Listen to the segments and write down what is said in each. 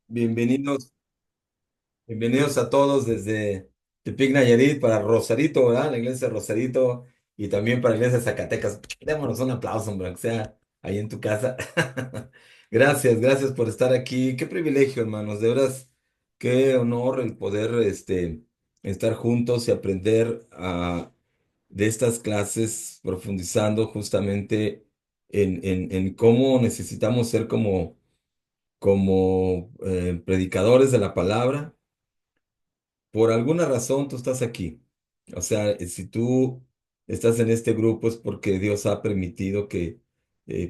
Bienvenidos, bienvenidos a todos desde Tepic Nayarit para Rosarito, ¿verdad? La iglesia de Rosarito y también para la iglesia de Zacatecas. Démonos un aplauso, hombre, aunque sea ahí en tu casa. Gracias, gracias por estar aquí. Qué privilegio, hermanos, de veras, qué honor el poder estar juntos y aprender de estas clases, profundizando justamente en cómo necesitamos ser como predicadores de la palabra. Por alguna razón tú estás aquí. O sea, si tú estás en este grupo es porque Dios ha permitido que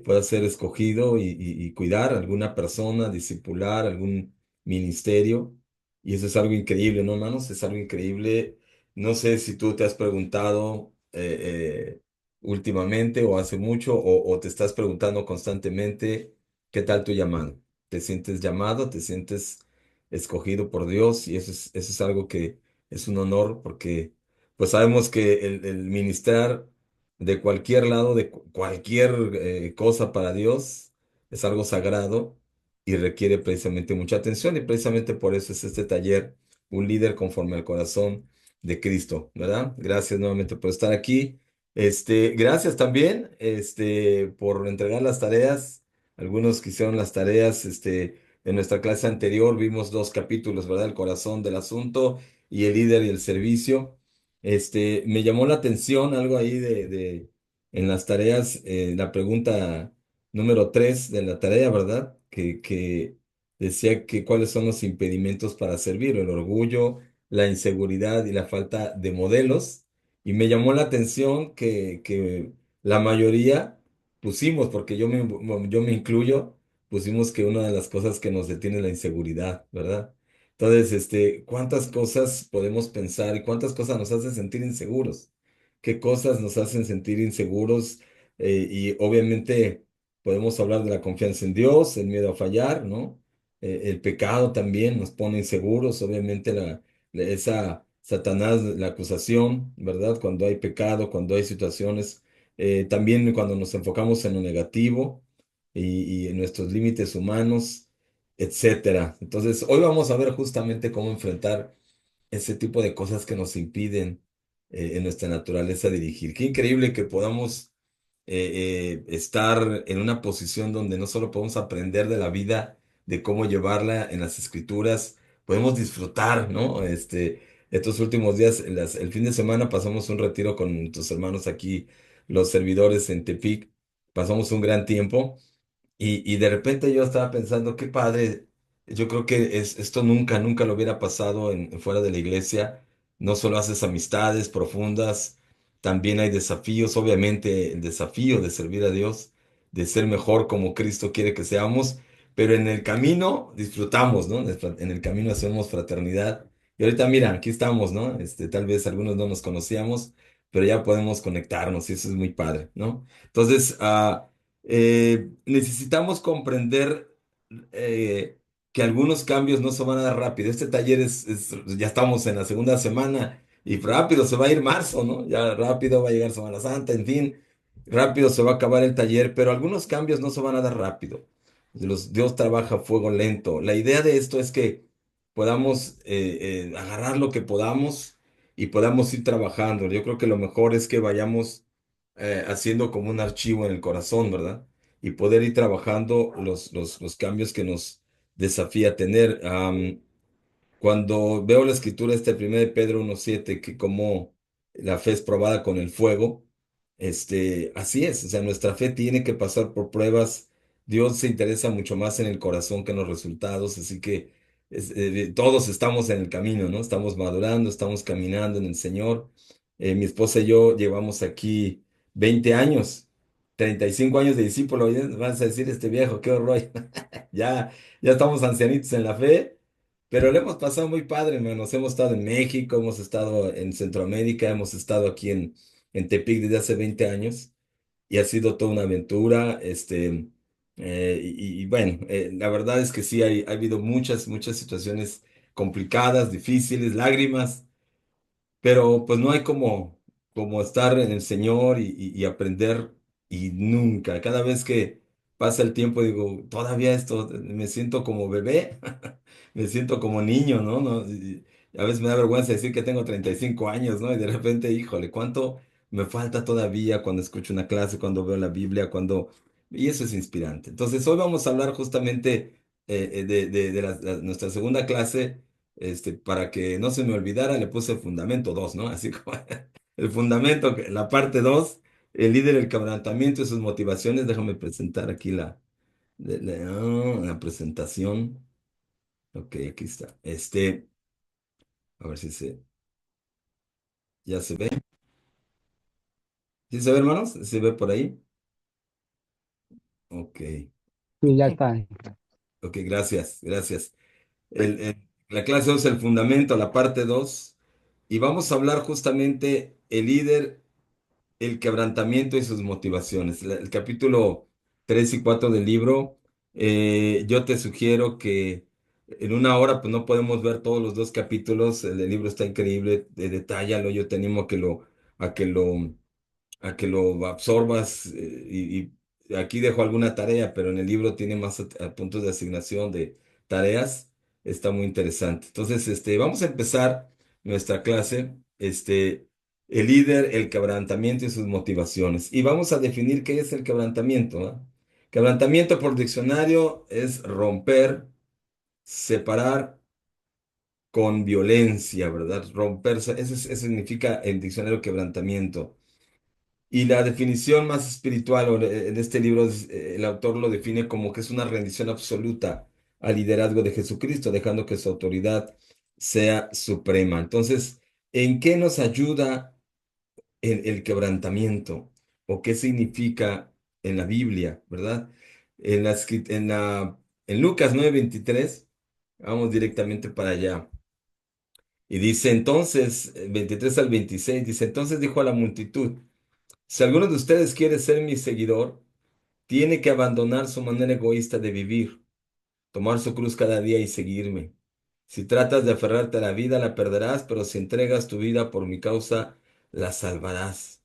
puedas ser escogido y cuidar a alguna persona, discipular algún ministerio. Y eso es algo increíble, ¿no, hermanos? Es algo increíble. No sé si tú te has preguntado últimamente o hace mucho o te estás preguntando constantemente, ¿qué tal tu llamado? ¿Te sientes llamado? ¿Te sientes escogido por Dios? Y eso es algo que es un honor porque pues sabemos que el ministrar de cualquier lado, de cualquier cosa para Dios, es algo sagrado y requiere precisamente mucha atención y precisamente por eso es este taller, un líder conforme al corazón de Cristo, ¿verdad? Gracias nuevamente por estar aquí. Gracias también, por entregar las tareas. Algunos que hicieron las tareas, en nuestra clase anterior vimos dos capítulos, ¿verdad? El corazón del asunto y el líder y el servicio. Me llamó la atención algo ahí en las tareas, la pregunta número 3 de la tarea, ¿verdad? Que decía que cuáles son los impedimentos para servir, el orgullo, la inseguridad y la falta de modelos. Y me llamó la atención que la mayoría pusimos, porque yo me incluyo, pusimos que una de las cosas que nos detiene es la inseguridad, ¿verdad? Entonces, ¿cuántas cosas podemos pensar y cuántas cosas nos hacen sentir inseguros? ¿Qué cosas nos hacen sentir inseguros? Y obviamente podemos hablar de la confianza en Dios, el miedo a fallar, ¿no? El pecado también nos pone inseguros, obviamente esa Satanás, la acusación, ¿verdad? Cuando hay pecado, cuando hay situaciones, también cuando nos enfocamos en lo negativo y en nuestros límites humanos, etcétera. Entonces, hoy vamos a ver justamente cómo enfrentar ese tipo de cosas que nos impiden en nuestra naturaleza dirigir. Qué increíble que podamos estar en una posición donde no solo podemos aprender de la vida, de cómo llevarla en las escrituras, podemos disfrutar, ¿no? Estos últimos días, el fin de semana pasamos un retiro con tus hermanos aquí, los servidores en Tepic, pasamos un gran tiempo. Y de repente yo estaba pensando, qué padre, yo creo que esto nunca lo hubiera pasado fuera de la iglesia. No solo haces amistades profundas, también hay desafíos, obviamente el desafío de servir a Dios, de ser mejor como Cristo quiere que seamos, pero en el camino disfrutamos, ¿no? En el camino hacemos fraternidad. Y ahorita mira, aquí estamos, ¿no? Tal vez algunos no nos conocíamos, pero ya podemos conectarnos y eso es muy padre, ¿no? Entonces, necesitamos comprender que algunos cambios no se van a dar rápido. Este taller ya estamos en la segunda semana y rápido se va a ir marzo, ¿no? Ya rápido va a llegar Semana Santa, en fin, rápido se va a acabar el taller, pero algunos cambios no se van a dar rápido. Dios trabaja a fuego lento. La idea de esto es que podamos agarrar lo que podamos y podamos ir trabajando. Yo creo que lo mejor es que vayamos haciendo como un archivo en el corazón, ¿verdad? Y poder ir trabajando los cambios que nos desafía a tener. Cuando veo la escritura, este 1 de Pedro 1:7, que como la fe es probada con el fuego, así es, o sea, nuestra fe tiene que pasar por pruebas. Dios se interesa mucho más en el corazón que en los resultados, así que todos estamos en el camino, ¿no? Estamos madurando, estamos caminando en el Señor. Mi esposa y yo llevamos aquí 20 años, 35 años de discípulo, y vas a decir este viejo, qué horror, ya, ya estamos ancianitos en la fe. Pero le hemos pasado muy padre, hermanos. Hemos estado en México, hemos estado en Centroamérica, hemos estado aquí en Tepic desde hace 20 años y ha sido toda una aventura. Y bueno, la verdad es que sí, ha habido muchas situaciones complicadas, difíciles, lágrimas, pero pues no hay como estar en el Señor y aprender y nunca, cada vez que pasa el tiempo digo, todavía esto, me siento como bebé. me siento como niño, ¿no? A veces me da vergüenza decir que tengo 35 años, ¿no? Y de repente, híjole, ¿cuánto me falta todavía cuando escucho una clase, cuando veo la Biblia, cuando... Y eso es inspirante. Entonces, hoy vamos a hablar justamente nuestra segunda clase, para que no se me olvidara, le puse el fundamento 2, ¿no? Así como el fundamento, la parte 2, el líder, el quebrantamiento y sus motivaciones. Déjame presentar aquí la presentación. Ok, aquí está. A ver si ya se ve. ¿Sí se ve, hermanos? ¿Se ve por ahí? Ok, Sí, ya está. ok, gracias, gracias. La clase 2 el fundamento, la parte 2 y vamos a hablar justamente el líder, el quebrantamiento y sus motivaciones. El capítulo 3 y 4 del libro, yo te sugiero que en una hora pues no podemos ver todos los dos capítulos, el libro está increíble, detállalo, yo te animo a que lo a que lo absorbas, y aquí dejo alguna tarea, pero en el libro tiene más puntos de asignación de tareas, está muy interesante. Entonces, vamos a empezar nuestra clase, el líder, el quebrantamiento y sus motivaciones. Y vamos a definir qué es el quebrantamiento, ¿no? Quebrantamiento por diccionario es romper, separar con violencia, ¿verdad? Romperse, eso significa el diccionario quebrantamiento. Y la definición más espiritual en este libro, el autor lo define como que es una rendición absoluta al liderazgo de Jesucristo, dejando que su autoridad sea suprema. Entonces, ¿en qué nos ayuda el quebrantamiento? ¿O qué significa en la Biblia, verdad? En Lucas 9:23, vamos directamente para allá. Y dice entonces, 23 al 26, dice, entonces dijo a la multitud, si alguno de ustedes quiere ser mi seguidor, tiene que abandonar su manera egoísta de vivir, tomar su cruz cada día y seguirme. Si tratas de aferrarte a la vida, la perderás, pero si entregas tu vida por mi causa, la salvarás.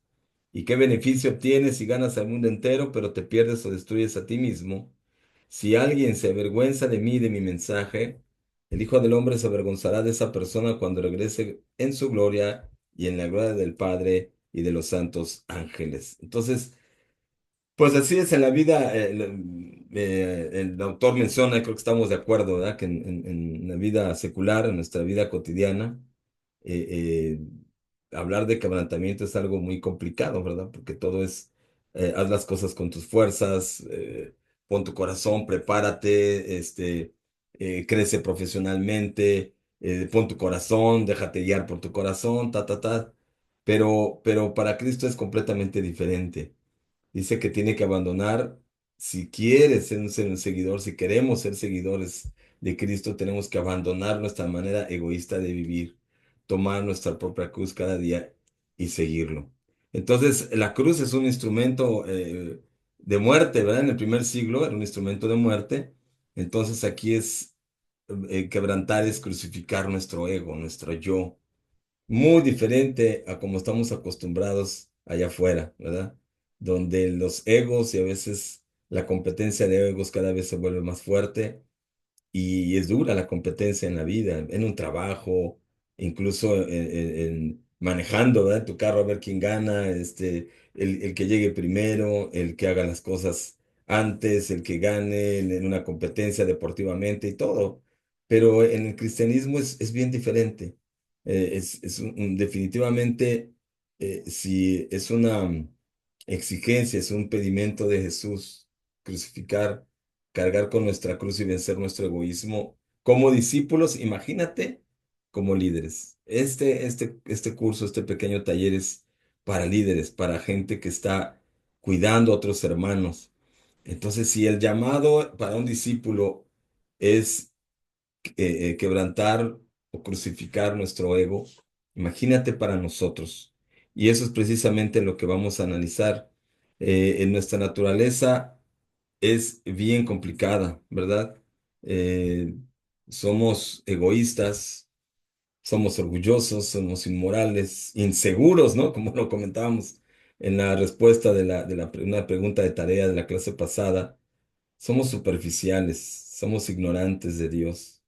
¿Y qué beneficio obtienes si ganas al mundo entero, pero te pierdes o destruyes a ti mismo? Si alguien se avergüenza de mí y de mi mensaje, el Hijo del Hombre se avergonzará de esa persona cuando regrese en su gloria y en la gloria del Padre y de los santos ángeles. Entonces, pues así es en la vida. El autor menciona, creo que estamos de acuerdo, ¿verdad? Que en la vida secular, en nuestra vida cotidiana, eh, hablar de quebrantamiento es algo muy complicado, ¿verdad? Porque todo es, haz las cosas con tus fuerzas, pon tu corazón, prepárate, crece profesionalmente, pon tu corazón, déjate guiar por tu corazón, ta, ta, ta. Pero para Cristo es completamente diferente. Dice que tiene que abandonar, si quieres ser un seguidor, si queremos ser seguidores de Cristo, tenemos que abandonar nuestra manera egoísta de vivir, tomar nuestra propia cruz cada día y seguirlo. Entonces, la cruz es un instrumento de muerte, ¿verdad? En el primer siglo era un instrumento de muerte. Entonces, aquí es quebrantar, es crucificar nuestro ego, nuestro yo, muy diferente a como estamos acostumbrados allá afuera, ¿verdad? Donde los egos y a veces la competencia de egos cada vez se vuelve más fuerte y es dura la competencia en la vida, en un trabajo, incluso manejando, ¿verdad? Tu carro a ver quién gana, el que llegue primero, el que haga las cosas antes, el que gane en una competencia deportivamente y todo. Pero en el cristianismo es bien diferente. Definitivamente, si es una exigencia, es un pedimento de Jesús crucificar, cargar con nuestra cruz y vencer nuestro egoísmo. Como discípulos, imagínate como líderes. Este curso, este pequeño taller es para líderes, para gente que está cuidando a otros hermanos. Entonces, si el llamado para un discípulo es quebrantar o crucificar nuestro ego, imagínate para nosotros. Y eso es precisamente lo que vamos a analizar. En nuestra naturaleza es bien complicada, ¿verdad? Eh, Somos egoístas, somos orgullosos, somos inmorales, inseguros, ¿no? Como lo comentábamos en la respuesta una pregunta de tarea de la clase pasada. Somos superficiales, somos ignorantes de Dios.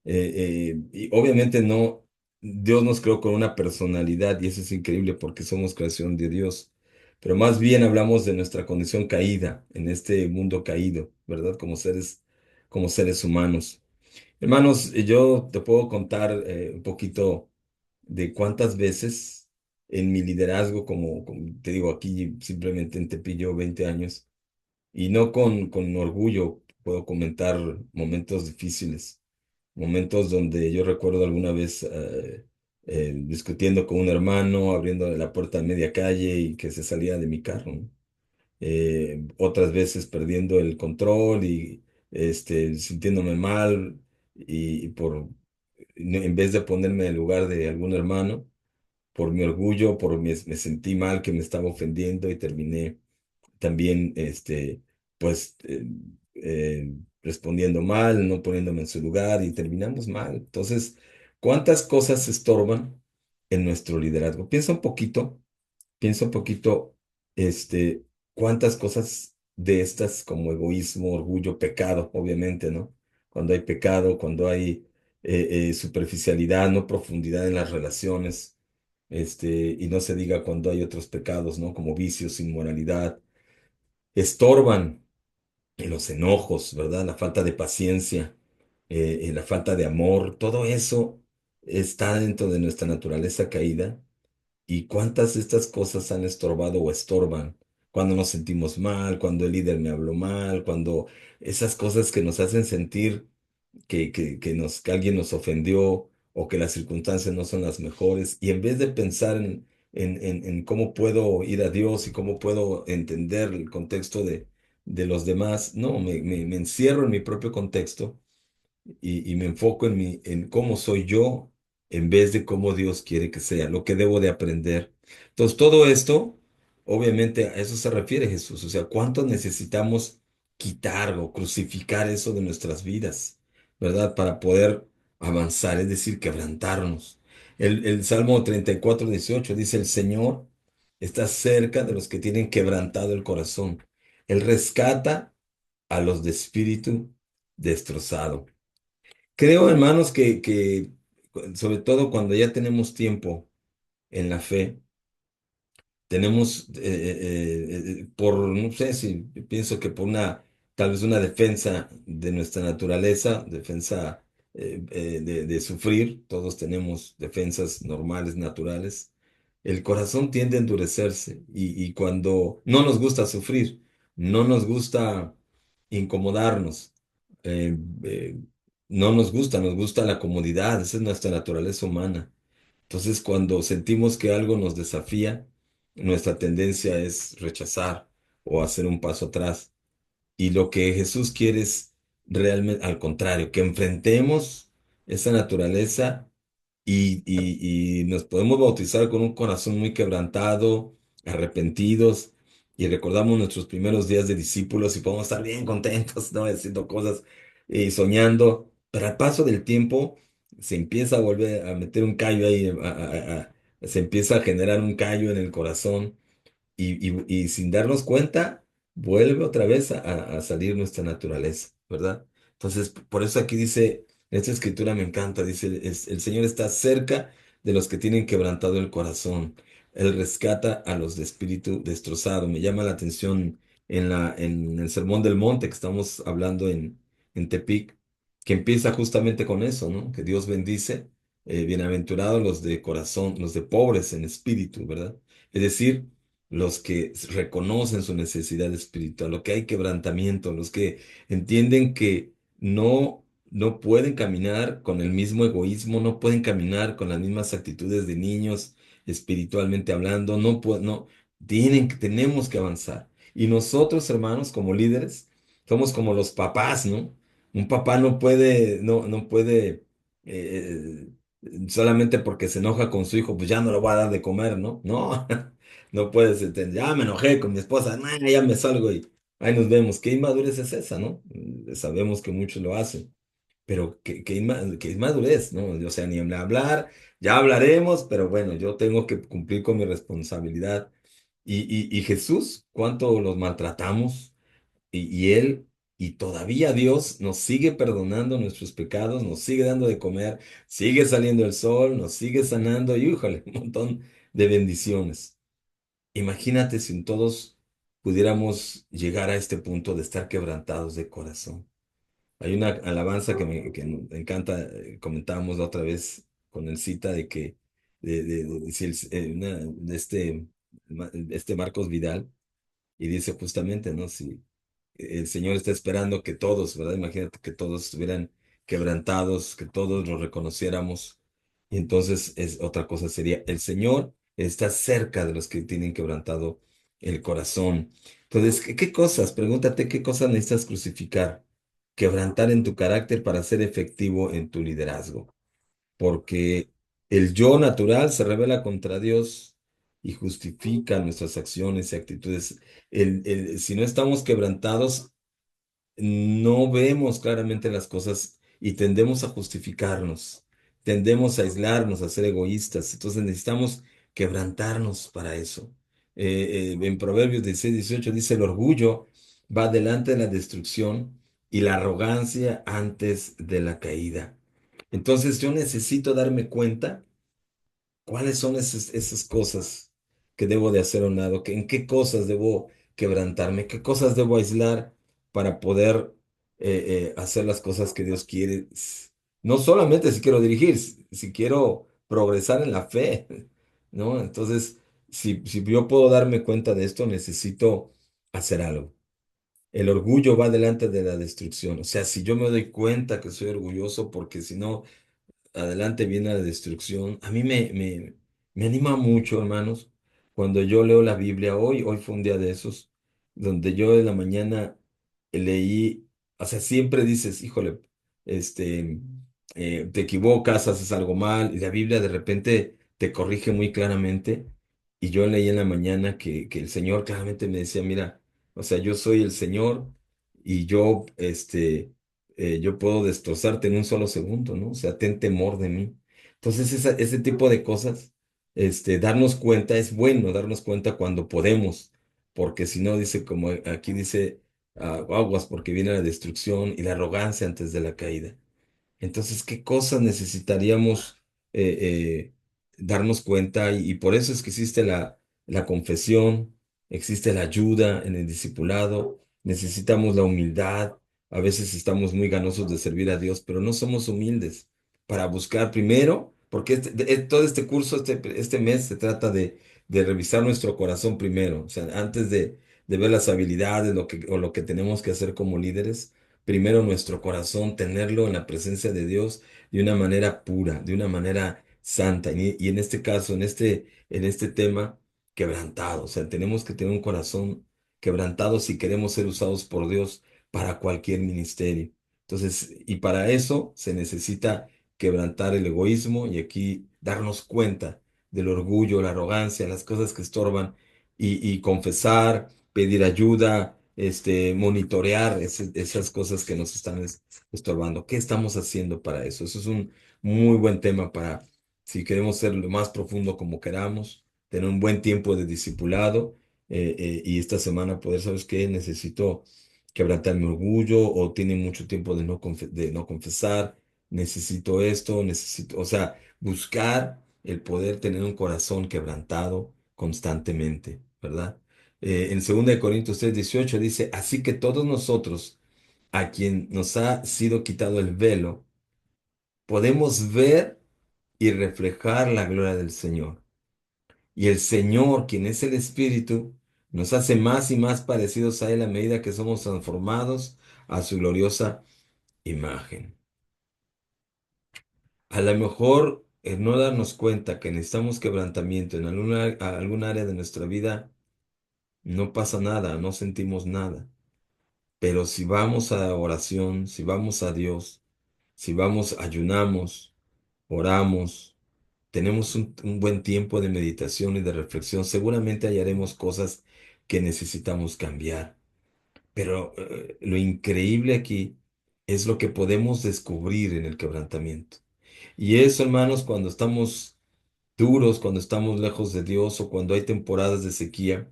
Y obviamente no, Dios nos creó con una personalidad y eso es increíble porque somos creación de Dios. Pero más bien hablamos de nuestra condición caída en este mundo caído, ¿verdad? Como seres humanos. Hermanos, yo te puedo contar un poquito de cuántas veces en mi liderazgo, como te digo aquí simplemente en Tepillo 20 años, y no con orgullo puedo comentar momentos difíciles, momentos donde yo recuerdo alguna vez discutiendo con un hermano, abriendo la puerta a media calle y que se salía de mi carro, ¿no? Otras veces perdiendo el control y sintiéndome mal y en vez de ponerme en el lugar de algún hermano, por mi orgullo, me sentí mal que me estaba ofendiendo y terminé también, pues, respondiendo mal, no poniéndome en su lugar y terminamos mal. Entonces, ¿cuántas cosas estorban en nuestro liderazgo? Piensa un poquito, este, cuántas cosas de estas como egoísmo, orgullo, pecado, obviamente, ¿no? Cuando hay pecado, cuando hay superficialidad, no profundidad en las relaciones, y no se diga cuando hay otros pecados, ¿no? Como vicios, inmoralidad, estorban en los enojos, ¿verdad? La falta de paciencia, la falta de amor, todo eso está dentro de nuestra naturaleza caída. ¿Y cuántas de estas cosas han estorbado o estorban? Cuando nos sentimos mal, cuando el líder me habló mal, cuando esas cosas que nos hacen sentir que alguien nos ofendió o que las circunstancias no son las mejores. Y en vez de pensar en cómo puedo ir a Dios y cómo puedo entender el contexto de los demás, no, me encierro en mi propio contexto y me enfoco en cómo soy yo en vez de cómo Dios quiere que sea, lo que debo de aprender. Entonces, todo esto, obviamente, a eso se refiere Jesús. O sea, ¿cuánto necesitamos quitar o crucificar eso de nuestras vidas, ¿verdad? Para poder avanzar, es decir, quebrantarnos. El Salmo 34:18 dice, el Señor está cerca de los que tienen quebrantado el corazón. Él rescata a los de espíritu destrozado. Creo, hermanos, que sobre todo cuando ya tenemos tiempo en la fe, tenemos, no sé si pienso que por tal vez una defensa de nuestra naturaleza, defensa de sufrir, todos tenemos defensas normales, naturales, el corazón tiende a endurecerse y cuando no nos gusta sufrir, no nos gusta incomodarnos, eh, eh, no nos gusta la comodidad, esa es nuestra naturaleza humana. Entonces, cuando sentimos que algo nos desafía, nuestra tendencia es rechazar o hacer un paso atrás. Y lo que Jesús quiere es realmente al contrario, que enfrentemos esa naturaleza y nos podemos bautizar con un corazón muy quebrantado, arrepentidos, y recordamos nuestros primeros días de discípulos y podemos estar bien contentos, ¿no? Haciendo cosas y soñando, pero al paso del tiempo se empieza a volver a meter un callo ahí, se empieza a generar un callo en el corazón y sin darnos cuenta, vuelve otra vez a salir nuestra naturaleza, ¿verdad? Entonces, por eso aquí dice, esta escritura me encanta, dice, el Señor está cerca de los que tienen quebrantado el corazón. Él rescata a los de espíritu destrozado. Me llama la atención en el Sermón del Monte que estamos hablando en Tepic, que empieza justamente con eso, ¿no? Que Dios bendice, bienaventurados los de corazón, los de pobres en espíritu, ¿verdad? Es decir, los que reconocen su necesidad espiritual, los que hay quebrantamiento, los que entienden que no pueden caminar con el mismo egoísmo, no pueden caminar con las mismas actitudes de niños, espiritualmente hablando, no, tenemos que avanzar. Y nosotros, hermanos, como líderes, somos como los papás, ¿no? Un papá no puede, solamente porque se enoja con su hijo, pues ya no lo va a dar de comer, ¿no? No. No puedes entender, ya me enojé con mi esposa, "Nah, ya me salgo y ahí nos vemos". ¿Qué inmadurez es esa, no? Sabemos que muchos lo hacen, pero qué inmadurez, ¿no? O sea, ni hablar, ya hablaremos, pero bueno, yo tengo que cumplir con mi responsabilidad. Y Jesús, ¿cuánto los maltratamos? Y Él Y todavía Dios nos sigue perdonando nuestros pecados, nos sigue dando de comer, sigue saliendo el sol, nos sigue sanando y, híjole, un montón de bendiciones. Imagínate si todos pudiéramos llegar a este punto de estar quebrantados de corazón. Hay una alabanza que me encanta, comentábamos la otra vez con el cita de que si de este Marcos Vidal, y dice justamente, ¿no? Si el Señor está esperando que todos, ¿verdad? Imagínate que todos estuvieran quebrantados, que todos lo reconociéramos. Y entonces otra cosa sería, el Señor está cerca de los que tienen quebrantado el corazón. Entonces, ¿qué cosas? Pregúntate qué cosas necesitas crucificar, quebrantar en tu carácter para ser efectivo en tu liderazgo. Porque el yo natural se revela contra Dios y justifica nuestras acciones y actitudes. Si no estamos quebrantados, no vemos claramente las cosas y tendemos a justificarnos, tendemos a aislarnos, a ser egoístas. Entonces necesitamos quebrantarnos para eso. En Proverbios 16-18 dice, el orgullo va delante de la destrucción y la arrogancia antes de la caída. Entonces yo necesito darme cuenta. ¿Cuáles son esas cosas que debo de hacer a un lado? ¿En qué cosas debo quebrantarme? ¿Qué cosas debo aislar para poder hacer las cosas que Dios quiere? No solamente si quiero dirigir, si quiero progresar en la fe, ¿no? Entonces, si yo puedo darme cuenta de esto, necesito hacer algo. El orgullo va delante de la destrucción. O sea, si yo me doy cuenta que soy orgulloso, porque si no adelante viene la destrucción. A mí me anima mucho, hermanos, cuando yo leo la Biblia. Hoy fue un día de esos, donde yo en la mañana leí, o sea, siempre dices, híjole, este, te equivocas, haces algo mal, y la Biblia de repente te corrige muy claramente. Y yo leí en la mañana que el Señor claramente me decía, mira, o sea, yo soy el Señor y yo puedo destrozarte en un solo segundo, ¿no? O sea, ten temor de mí. Entonces, ese tipo de cosas, darnos cuenta, es bueno darnos cuenta cuando podemos, porque si no, dice, como aquí dice, aguas, porque viene la destrucción y la arrogancia antes de la caída. Entonces, ¿qué cosas necesitaríamos eh, darnos cuenta? Y por eso es que existe la confesión, existe la ayuda en el discipulado, necesitamos la humildad. A veces estamos muy ganosos de servir a Dios, pero no somos humildes para buscar primero, porque todo este curso, este mes se trata de revisar nuestro corazón primero, o sea, antes de ver las habilidades, o lo que tenemos que hacer como líderes primero nuestro corazón, tenerlo en la presencia de Dios de una manera pura, de una manera santa. Y en este caso, en este tema, quebrantado. O sea, tenemos que tener un corazón quebrantado si queremos ser usados por Dios para cualquier ministerio. Entonces, y para eso se necesita quebrantar el egoísmo y aquí darnos cuenta del orgullo, la arrogancia, las cosas que estorban y confesar, pedir ayuda, monitorear esas cosas que nos están estorbando. ¿Qué estamos haciendo para eso? Eso es un muy buen tema para, si queremos ser lo más profundo como queramos, tener un buen tiempo de discipulado y esta semana poder, ¿sabes qué? Necesito quebrantar mi orgullo o tiene mucho tiempo de no confesar, necesito esto, o sea, buscar el poder tener un corazón quebrantado constantemente, ¿verdad? En 2 Corintios 3:18 dice, así que todos nosotros, a quien nos ha sido quitado el velo, podemos ver y reflejar la gloria del Señor. Y el Señor, quien es el Espíritu, nos hace más y más parecidos a Él a medida que somos transformados a su gloriosa imagen. A lo mejor no darnos cuenta que necesitamos quebrantamiento en algún área de nuestra vida, no pasa nada, no sentimos nada. Pero si vamos a oración, si vamos a Dios, si vamos, ayunamos, oramos, tenemos un buen tiempo de meditación y de reflexión, seguramente hallaremos cosas que necesitamos cambiar. Pero lo increíble aquí es lo que podemos descubrir en el quebrantamiento. Y eso, hermanos, cuando estamos duros, cuando estamos lejos de Dios o cuando hay temporadas de sequía,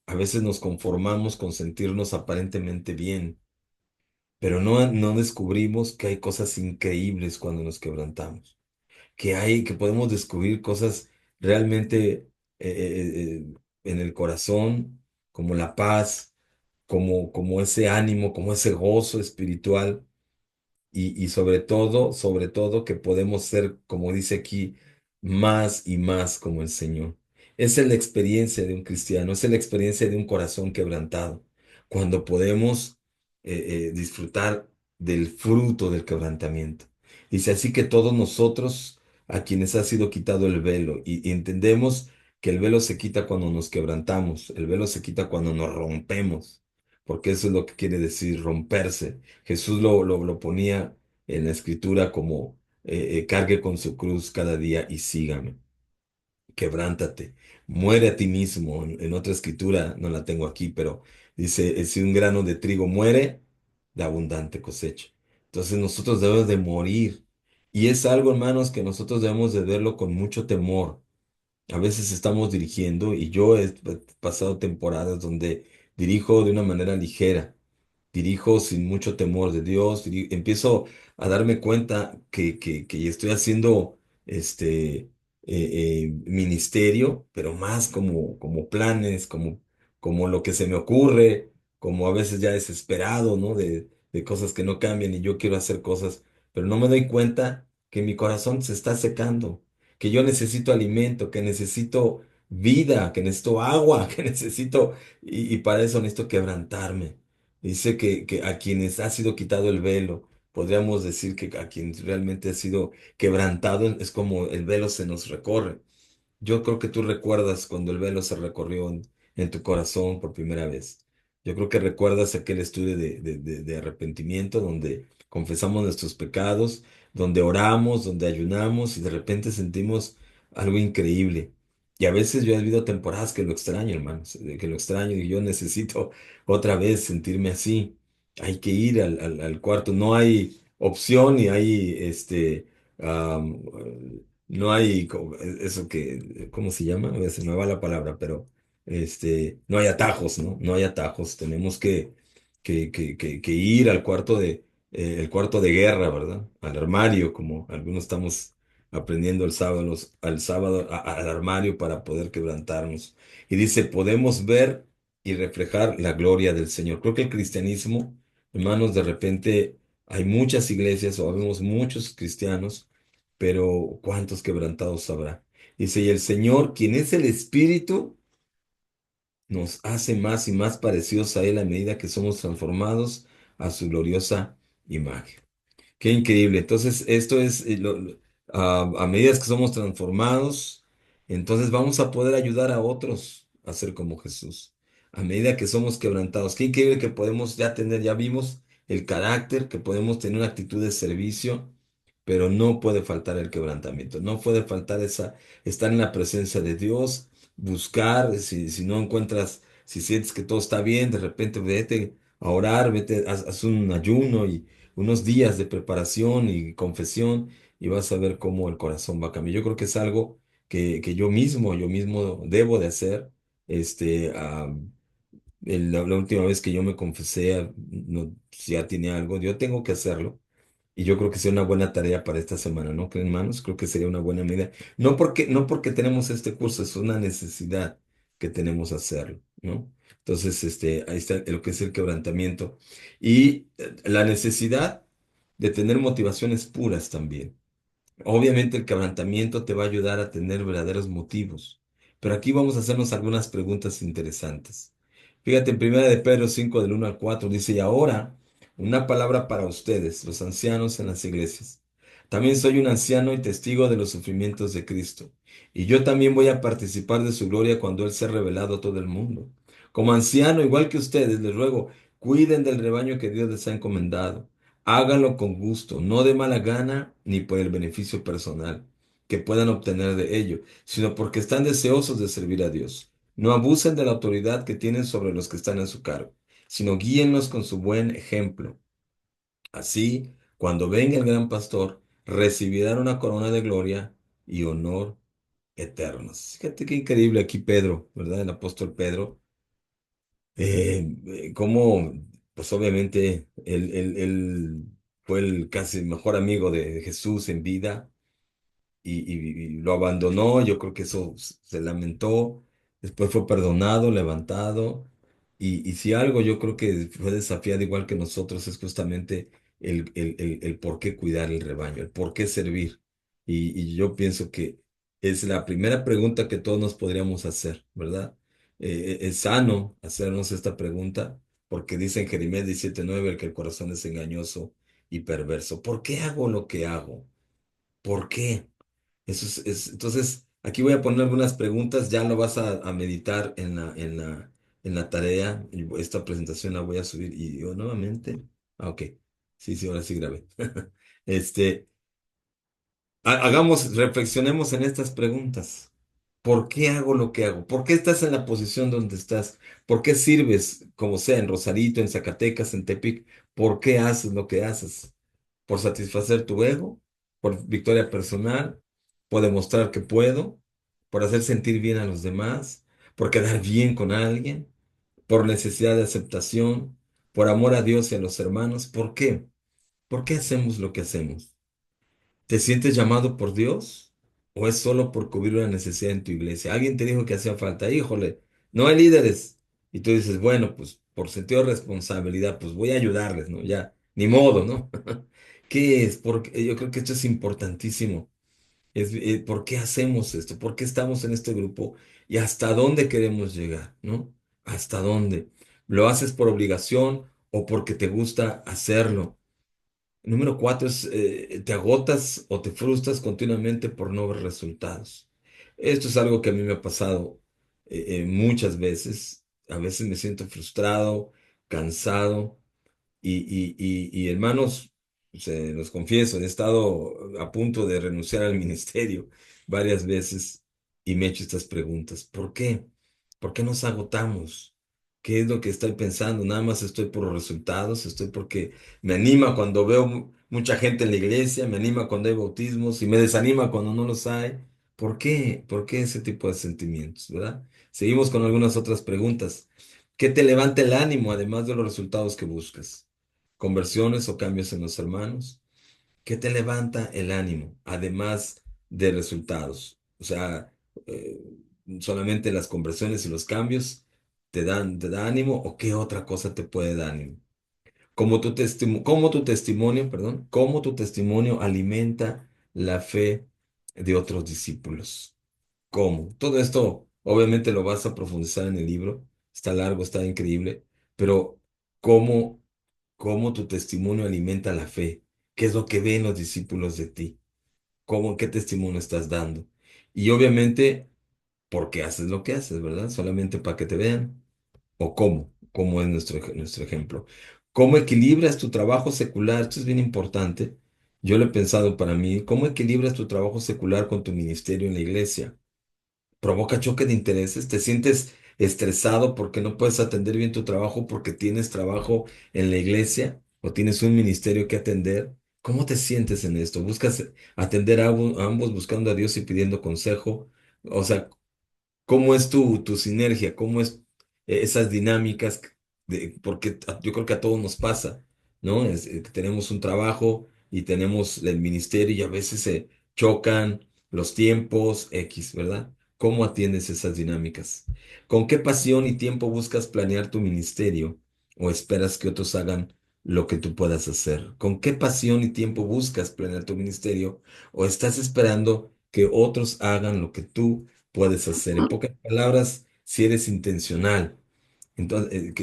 a veces nos conformamos con sentirnos aparentemente bien, pero no descubrimos que hay cosas increíbles cuando nos quebrantamos, que podemos descubrir cosas realmente en el corazón, como la paz, como ese ánimo, como ese gozo espiritual y sobre todo que podemos ser, como dice aquí, más y más como el Señor. Esa es la experiencia de un cristiano, esa es la experiencia de un corazón quebrantado, cuando podemos disfrutar del fruto del quebrantamiento. Dice así que todos nosotros, a quienes ha sido quitado el velo, y entendemos que el velo se quita cuando nos quebrantamos, el velo se quita cuando nos rompemos, porque eso es lo que quiere decir romperse. Jesús lo ponía en la escritura como cargue con su cruz cada día y sígame, quebrántate, muere a ti mismo. En otra escritura, no la tengo aquí, pero dice, si un grano de trigo muere, da abundante cosecha. Entonces nosotros debemos de morir. Y es algo, hermanos, que nosotros debemos de verlo con mucho temor. A veces estamos dirigiendo y yo he pasado temporadas donde dirijo de una manera ligera, dirijo sin mucho temor de Dios, empiezo a darme cuenta que estoy haciendo ministerio, pero más como planes, como lo que se me ocurre, como a veces ya desesperado, ¿no? De cosas que no cambian y yo quiero hacer cosas, pero no me doy cuenta que mi corazón se está secando, que yo necesito alimento, que necesito vida, que necesito agua, que necesito, y para eso necesito quebrantarme. Dice que a quienes ha sido quitado el velo, podríamos decir que a quien realmente ha sido quebrantado es como el velo se nos recorre. Yo creo que tú recuerdas cuando el velo se recorrió en tu corazón por primera vez. Yo creo que recuerdas aquel estudio de arrepentimiento donde confesamos nuestros pecados, donde oramos, donde ayunamos y de repente sentimos algo increíble. Y a veces yo he vivido temporadas que lo extraño, hermanos, que lo extraño y yo necesito otra vez sentirme así. Hay que ir al cuarto, no hay opción y hay no hay eso que, ¿cómo se llama? Se me va la palabra, pero no hay atajos, ¿no? No hay atajos. Tenemos que ir al cuarto el cuarto de guerra, ¿verdad? Al armario, como algunos estamos aprendiendo el sábado, al sábado, al armario para poder quebrantarnos. Y dice, podemos ver y reflejar la gloria del Señor. Creo que el cristianismo, hermanos, de repente hay muchas iglesias o vemos muchos cristianos pero ¿cuántos quebrantados habrá? Dice, y el Señor, quien es el Espíritu, nos hace más y más parecidos a Él a medida que somos transformados a su gloriosa imagen. Qué increíble. Entonces, esto es, a medida que somos transformados, entonces vamos a poder ayudar a otros a ser como Jesús. A medida que somos quebrantados. Qué increíble que podemos ya tener, ya vimos el carácter, que podemos tener una actitud de servicio, pero no puede faltar el quebrantamiento. No puede faltar estar en la presencia de Dios, buscar, si no encuentras, si sientes que todo está bien, de repente vete a orar, vete, haz un ayuno y unos días de preparación y confesión y vas a ver cómo el corazón va a cambiar. Yo creo que es algo que yo mismo debo de hacer. Este, la última vez que yo me confesé, no, si ya tiene algo, yo tengo que hacerlo. Y yo creo que sería una buena tarea para esta semana, ¿no creen, hermanos? Creo que sería una buena medida. No porque tenemos este curso, es una necesidad que tenemos hacerlo, ¿no? Entonces, ahí está lo que es el quebrantamiento. Y la necesidad de tener motivaciones puras también. Obviamente el quebrantamiento te va a ayudar a tener verdaderos motivos, pero aquí vamos a hacernos algunas preguntas interesantes. Fíjate, en 1 de Pedro 5 del 1 al 4 dice, y ahora una palabra para ustedes, los ancianos en las iglesias. También soy un anciano y testigo de los sufrimientos de Cristo, y yo también voy a participar de su gloria cuando Él sea revelado a todo el mundo. Como anciano, igual que ustedes, les ruego, cuiden del rebaño que Dios les ha encomendado. Háganlo con gusto, no de mala gana ni por el beneficio personal que puedan obtener de ello, sino porque están deseosos de servir a Dios. No abusen de la autoridad que tienen sobre los que están en su cargo, sino guíenlos con su buen ejemplo. Así, cuando venga el gran pastor, recibirán una corona de gloria y honor eternos. Fíjate qué increíble aquí Pedro, ¿verdad? El apóstol Pedro, cómo pues obviamente él fue el casi mejor amigo de Jesús en vida y lo abandonó, yo creo que eso se lamentó, después fue perdonado, levantado, y si algo yo creo que fue desafiado igual que nosotros es justamente el por qué cuidar el rebaño, el por qué servir. Y yo pienso que es la primera pregunta que todos nos podríamos hacer, ¿verdad? Es sano hacernos esta pregunta, porque dice en Jeremías 17:9 que el corazón es engañoso y perverso. ¿Por qué hago lo que hago? ¿Por qué? Entonces, aquí voy a poner algunas preguntas, ya lo vas a meditar en la tarea, y esta presentación la voy a subir, y yo nuevamente, ok, sí, sí, ahora sí grabé. Este, reflexionemos en estas preguntas. ¿Por qué hago lo que hago? ¿Por qué estás en la posición donde estás? ¿Por qué sirves, como sea, en Rosarito, en Zacatecas, en Tepic? ¿Por qué haces lo que haces? ¿Por satisfacer tu ego? ¿Por victoria personal? ¿Por demostrar que puedo? ¿Por hacer sentir bien a los demás? ¿Por quedar bien con alguien? ¿Por necesidad de aceptación? ¿Por amor a Dios y a los hermanos? ¿Por qué? ¿Por qué hacemos lo que hacemos? ¿Te sientes llamado por Dios? ¿O es solo por cubrir una necesidad en tu iglesia? Alguien te dijo que hacía falta, híjole, no hay líderes. Y tú dices, bueno, pues por sentido de responsabilidad, pues voy a ayudarles, ¿no? Ya, ni modo, ¿no? ¿Qué es? Porque yo creo que esto es importantísimo. ¿Por qué hacemos esto? ¿Por qué estamos en este grupo? ¿Y hasta dónde queremos llegar? ¿No? ¿Hasta dónde? ¿Lo haces por obligación o porque te gusta hacerlo? Número cuatro es, te agotas o te frustras continuamente por no ver resultados. Esto es algo que a mí me ha pasado muchas veces. A veces me siento frustrado, cansado y hermanos, se los confieso, he estado a punto de renunciar al ministerio varias veces y me he hecho estas preguntas. ¿Por qué? ¿Por qué nos agotamos? ¿Qué es lo que estoy pensando? Nada más estoy por los resultados, estoy porque me anima cuando veo mucha gente en la iglesia, me anima cuando hay bautismos y me desanima cuando no los hay. ¿Por qué? ¿Por qué ese tipo de sentimientos, verdad? Seguimos con algunas otras preguntas. ¿Qué te levanta el ánimo además de los resultados que buscas? ¿Conversiones o cambios en los hermanos? ¿Qué te levanta el ánimo además de resultados? O sea, eh, solamente las conversiones y los cambios te da ánimo, o qué otra cosa te puede dar ánimo. Cómo tu testimonio alimenta la fe de otros discípulos. ¿Cómo? Todo esto obviamente lo vas a profundizar en el libro, está largo, está increíble, pero ¿cómo, cómo tu testimonio alimenta la fe? ¿Qué es lo que ven los discípulos de ti? ¿Qué testimonio estás dando? Y obviamente, ¿por qué haces lo que haces, verdad? ¿Solamente para que te vean? ¿O cómo? ¿Cómo es nuestro ejemplo? ¿Cómo equilibras tu trabajo secular? Esto es bien importante. Yo lo he pensado para mí. ¿Cómo equilibras tu trabajo secular con tu ministerio en la iglesia? ¿Provoca choque de intereses? ¿Te sientes estresado porque no puedes atender bien tu trabajo porque tienes trabajo en la iglesia o tienes un ministerio que atender? ¿Cómo te sientes en esto? ¿Buscas atender a ambos buscando a Dios y pidiendo consejo? O sea, ¿cómo es tu sinergia? ¿Cómo es esas dinámicas? Porque yo creo que a todos nos pasa, ¿no? Que tenemos un trabajo y tenemos el ministerio y a veces se chocan los tiempos X, ¿verdad? ¿Cómo atiendes esas dinámicas? ¿Con qué pasión y tiempo buscas planear tu ministerio o esperas que otros hagan lo que tú puedas hacer? ¿Con qué pasión y tiempo buscas planear tu ministerio o estás esperando que otros hagan lo que tú puedes hacer? En pocas palabras, si eres intencional. Entonces,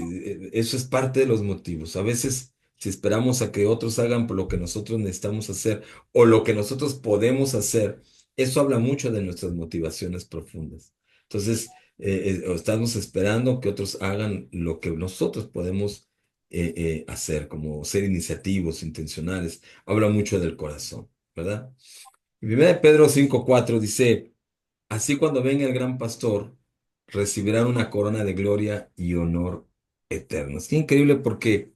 eso es parte de los motivos. A veces, si esperamos a que otros hagan por lo que nosotros necesitamos hacer o lo que nosotros podemos hacer, eso habla mucho de nuestras motivaciones profundas. Entonces, o estamos esperando que otros hagan lo que nosotros podemos hacer, como ser iniciativos, intencionales. Habla mucho del corazón, ¿verdad? En 1 Pedro 5:4 dice, así cuando venga el gran pastor, recibirán una corona de gloria y honor eternos. Qué increíble porque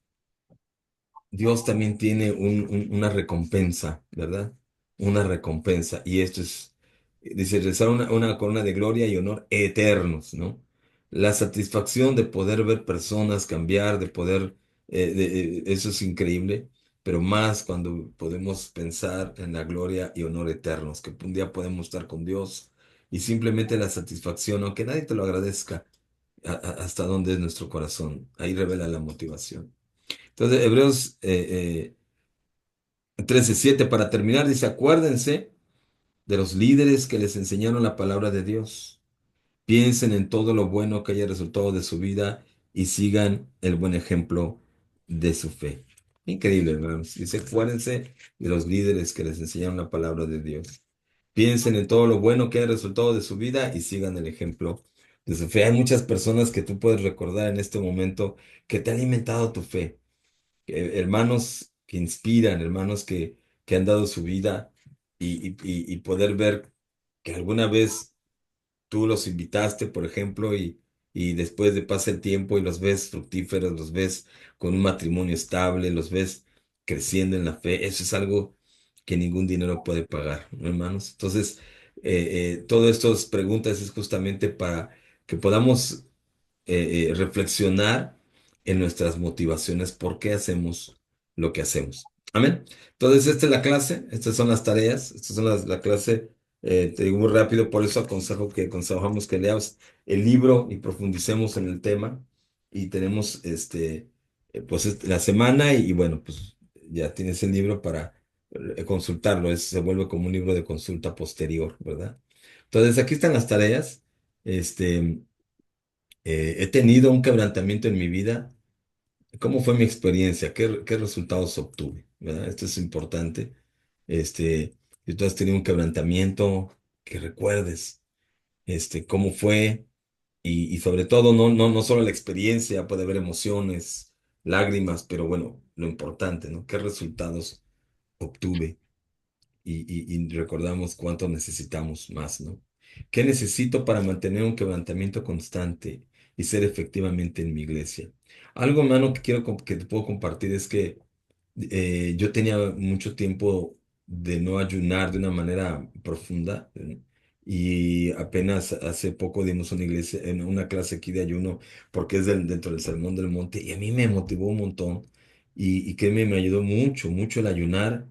Dios también tiene una recompensa, ¿verdad? Una recompensa. Y esto es, dice, recibir una corona de gloria y honor eternos, ¿no? La satisfacción de poder ver personas cambiar, de poder eso es increíble, pero más cuando podemos pensar en la gloria y honor eternos, que un día podemos estar con Dios y simplemente la satisfacción, aunque nadie te lo agradezca, hasta dónde es nuestro corazón. Ahí revela la motivación. Entonces, Hebreos 13:7, para terminar, dice, acuérdense de los líderes que les enseñaron la palabra de Dios. Piensen en todo lo bueno que haya resultado de su vida y sigan el buen ejemplo de su fe. Increíble, hermanos. Dice, acuérdense de los líderes que les enseñaron la palabra de Dios. Piensen en todo lo bueno que haya resultado de su vida y sigan el ejemplo de su fe. Hay muchas personas que tú puedes recordar en este momento que te han alimentado tu fe. Hermanos que inspiran, hermanos que han dado su vida y poder ver que alguna vez tú los invitaste, por ejemplo, y después de pasa el tiempo y los ves fructíferos, los ves con un matrimonio estable, los ves creciendo en la fe, eso es algo que ningún dinero puede pagar, ¿no, hermanos? Entonces, todo estas preguntas es justamente para que podamos reflexionar en nuestras motivaciones, por qué hacemos lo que hacemos. Amén. Entonces, esta es la clase, estas son las tareas, estas son la clase, te digo muy rápido, por eso aconsejamos que leas el libro y profundicemos en el tema. Y tenemos pues la semana y bueno, pues ya tienes el libro para consultarlo, se vuelve como un libro de consulta posterior, ¿verdad? Entonces, aquí están las tareas. Este, he tenido un quebrantamiento en mi vida. ¿Cómo fue mi experiencia? ¿Qué resultados obtuve? ¿Verdad? Esto es importante. Si tú has tenido un quebrantamiento, que recuerdes, cómo fue y sobre todo no solo la experiencia, puede haber emociones, lágrimas, pero bueno, lo importante, ¿no? ¿Qué resultados obtuve? Y recordamos cuánto necesitamos más, ¿no? ¿Qué necesito para mantener un quebrantamiento constante y ser efectivamente en mi iglesia? Algo, hermano, que te puedo compartir es que yo tenía mucho tiempo de no ayunar de una manera profunda, y apenas hace poco dimos una iglesia, en una clase aquí de ayuno porque es dentro del Sermón del Monte y a mí me motivó un montón y que me ayudó mucho, mucho el ayunar.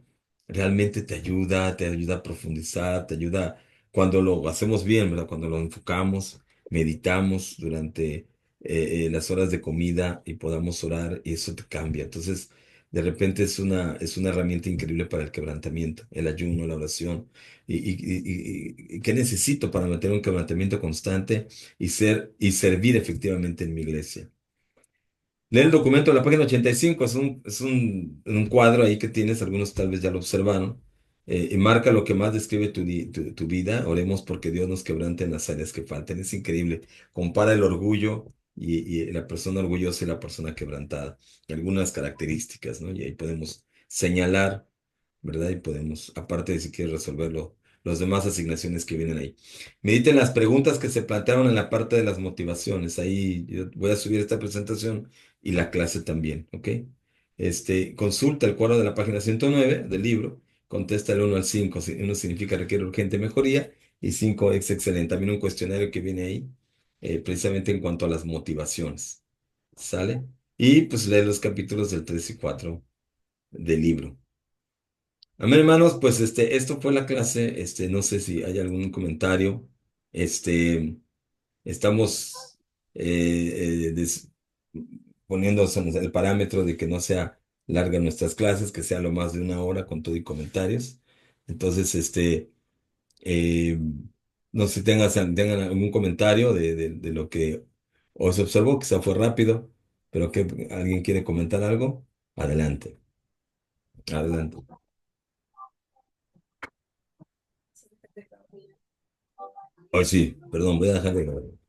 Realmente te ayuda a profundizar, te ayuda cuando lo hacemos bien, ¿verdad? Cuando lo enfocamos, meditamos durante las horas de comida y podamos orar y eso te cambia. Entonces, de repente es una herramienta increíble para el quebrantamiento, el ayuno, la oración. ¿Y qué necesito para mantener un quebrantamiento constante y servir efectivamente en mi iglesia? Lee el documento de la página 85, es un cuadro ahí que tienes, algunos tal vez ya lo observaron, y marca lo que más describe tu vida. Oremos porque Dios nos quebrante en las áreas que faltan. Es increíble. Compara el orgullo y la persona orgullosa y la persona quebrantada, y algunas características, ¿no? Y ahí podemos señalar, ¿verdad? Y podemos, aparte de si quieres resolverlo, las demás asignaciones que vienen ahí. Mediten las preguntas que se plantearon en la parte de las motivaciones. Ahí yo voy a subir esta presentación y la clase también, ¿ok? Consulta el cuadro de la página 109 del libro, contesta el 1 al 5. 1 significa requiere urgente mejoría y 5 es excelente. También un cuestionario que viene ahí, precisamente en cuanto a las motivaciones, ¿sale? Y pues lee los capítulos del 3 y 4 del libro. Amén, hermanos, pues esto fue la clase. No sé si hay algún comentario. Este, Estamos poniéndonos en el parámetro de que no sea larga nuestras clases, que sea lo más de 1 hora con todo y comentarios. Entonces, eh, no sé si tengan algún comentario de lo que os observó, quizá fue rápido, pero que alguien quiere comentar algo, adelante, adelante. Hoy sí, perdón, voy a dejar de grabar.